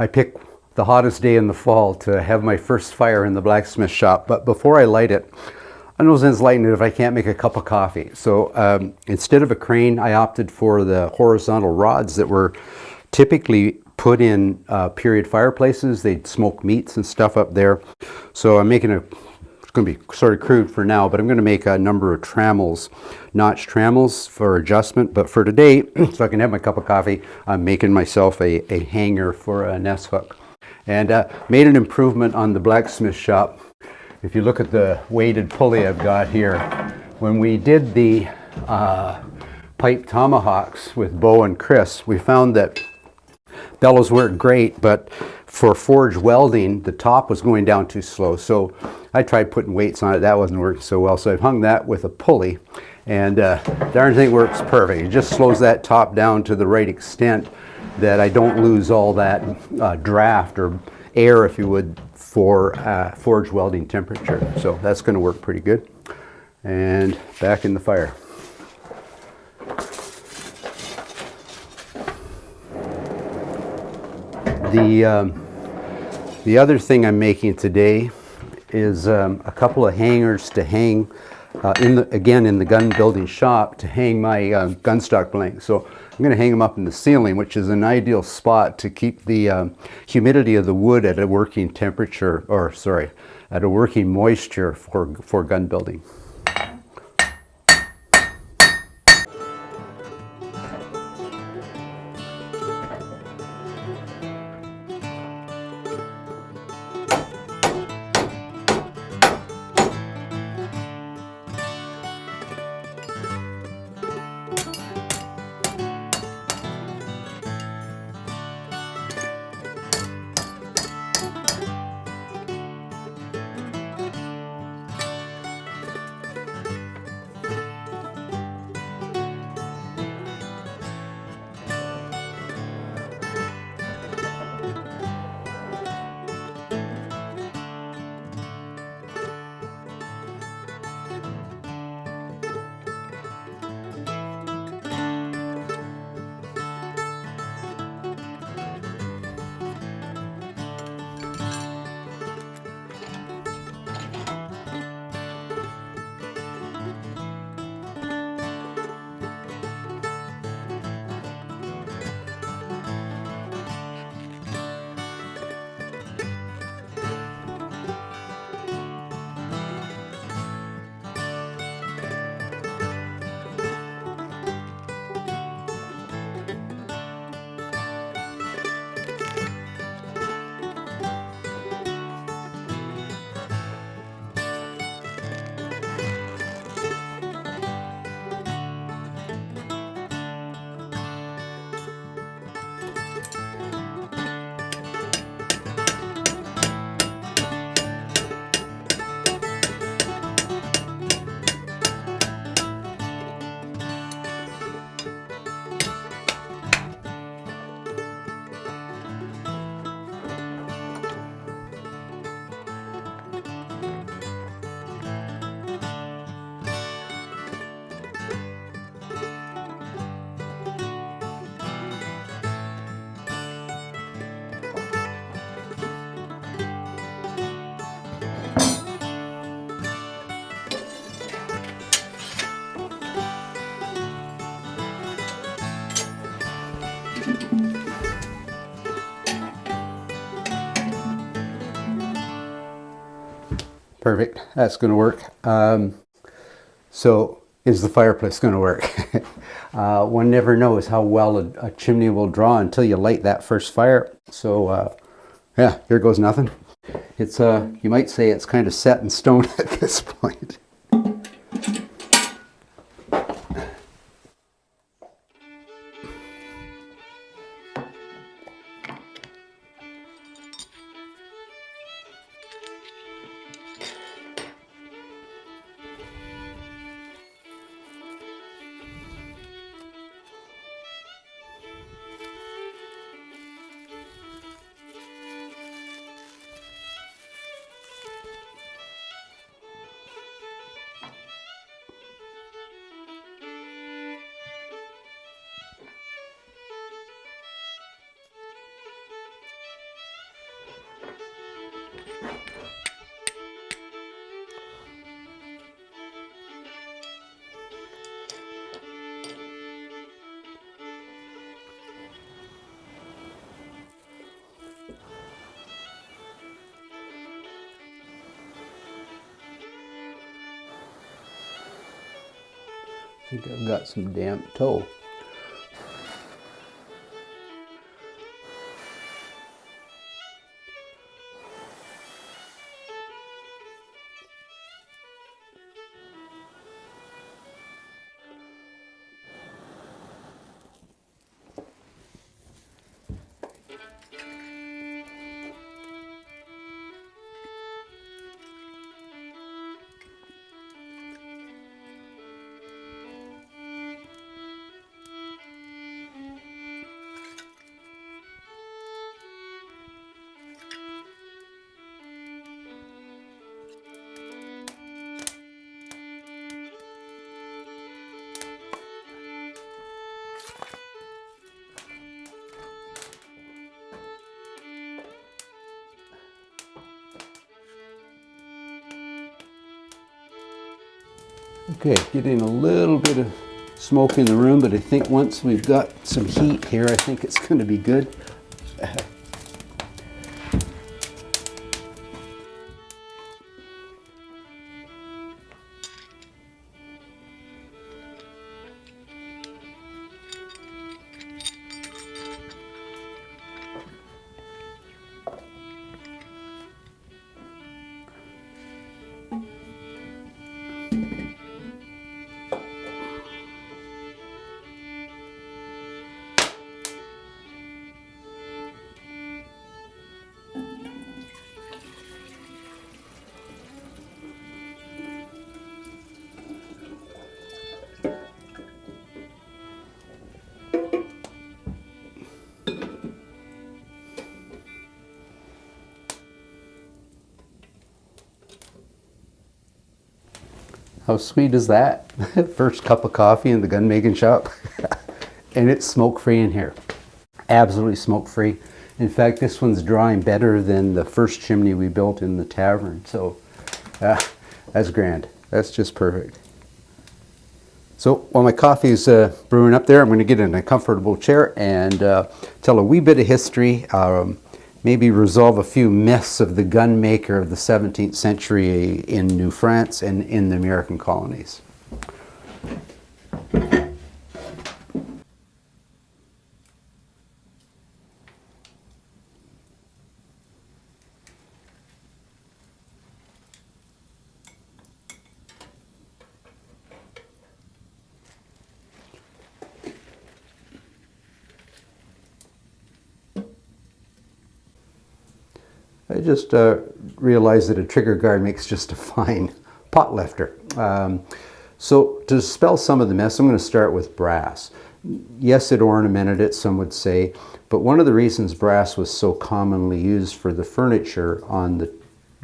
I pick the hottest day in the fall to have my first fire in the blacksmith shop. But before I light it, I no sense lighting it if I can't make a cup of coffee. So instead of a crane, I opted for the horizontal rods that were typically put in period fireplaces. They'd smoke meats and stuff up there. So I'm making it's going to be sort of crude for now, but I'm going to make a number of trammels, notch trammels for adjustment. But for today, so I can have my cup of coffee, I'm making myself a hanger for a nest hook. And made an improvement on the blacksmith shop. If you look at the weighted pulley I've got here, when we did the pipe tomahawks with Bo and Chris, we found that bellows worked great, but for forge welding, the top was going down too slow. So I tried putting weights on it. That wasn't working so well. So I've hung that with a pulley, and darn thing works perfect. It just slows that top down to the right extent that I don't lose all that draft or air, if you would, for forge welding temperature. So that's going to work pretty good. And back in the fire. The other thing I'm making today is a couple of hangers to hang in the gun building shop, to hang my gun stock blanks. So I'm going to hang them up in the ceiling, which is an ideal spot to keep the humidity of the wood at a working temperature, or sorry, at a working moisture for gun building. Perfect, that's going to work. So is the fireplace going to work? One never knows how well a chimney will draw until you light that first fire. So yeah, here goes nothing. It's you might say it's kind of set in stone at this point. think I've got some damp toe. Okay, getting a little bit of smoke in the room, but I think once we've got some heat here, I think it's going to be good. How sweet is that? First cup of coffee in the gun making shop. And it's smoke free in here. Absolutely smoke free. In fact, this one's drawing better than the first chimney we built in the tavern. So that's grand. That's just perfect. So while my coffee is brewing up there, I'm going to get in a comfortable chair and tell a wee bit of history. Maybe resolve a few myths of the gun maker of the 17th century in New France and in the American colonies. I just realized that a trigger guard makes just a fine pot lifter. So to dispel some of the myths, I'm going to start with brass. Yes, it ornamented it, some would say, but one of the reasons brass was so commonly used for the furniture on the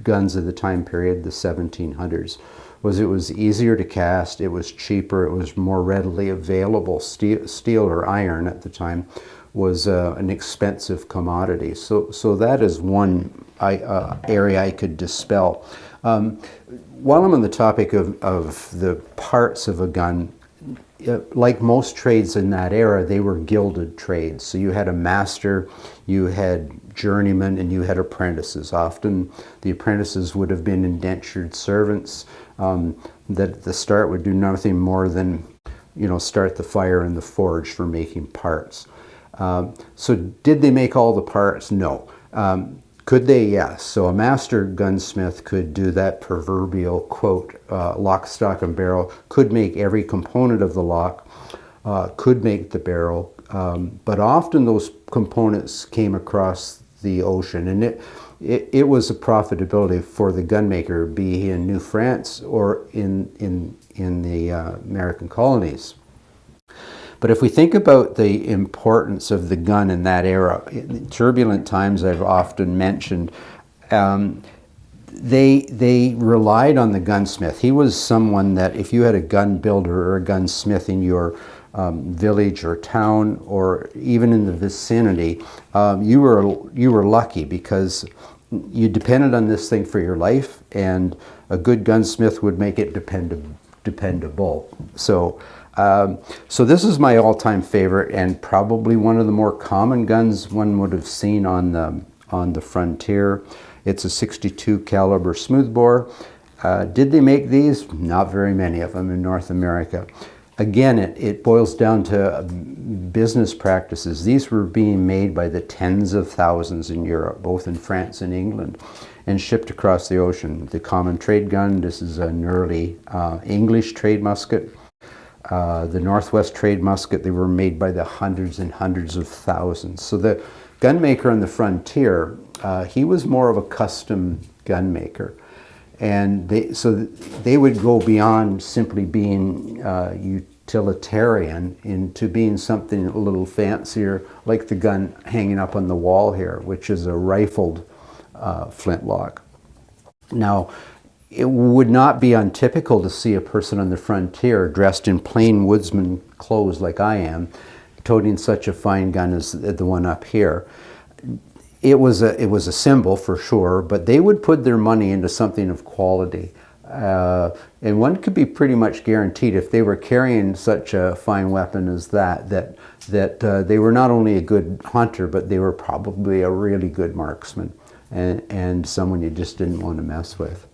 guns of the time period, the 1700s, was it was easier to cast, it was cheaper, it was more readily available. Steel or iron at the time was an expensive commodity. So that is one area I could dispel. While I'm on the topic of the parts of a gun, like most trades in that era, they were gilded trades. So you had a master, you had journeymen, and you had apprentices. Often the apprentices would have been indentured servants that at the start would do nothing more than, start the fire in the forge for making parts. So did they make all the parts? No. Could they? Yes. So a master gunsmith could do that proverbial quote, lock, stock, and barrel, could make every component of the lock, could make the barrel, but often those components came across the ocean, and it was a profitability for the gunmaker, be he in New France or in the American colonies. But if we think about the importance of the gun in that era, in turbulent times I've often mentioned, they relied on the gunsmith. He was someone that if you had a gun builder or a gunsmith in your village or town or even in the vicinity, you were lucky because you depended on this thing for your life, and a good gunsmith would make it dependable. So this is my all-time favorite and probably one of the more common guns one would have seen on the frontier. It's a 62 caliber smoothbore. Did they make these? Not very many of them in North America. Again, it boils down to business practices. These were being made by the tens of thousands in Europe, both in France and England, and shipped across the ocean. The common trade gun, this is an early English trade musket. The Northwest trade musket, they were made by the hundreds and hundreds of thousands. So the gun maker on the frontier, he was more of a custom gun maker. And they would go beyond simply being utilitarian into being something a little fancier, like the gun hanging up on the wall here, which is a rifled flintlock. Now, it would not be untypical to see a person on the frontier dressed in plain woodsman clothes like I am, toting such a fine gun as the one up here. It was a symbol for sure, but they would put their money into something of quality. And one could be pretty much guaranteed if they were carrying such a fine weapon as that they were not only a good hunter, but they were probably a really good marksman and someone you just didn't want to mess with.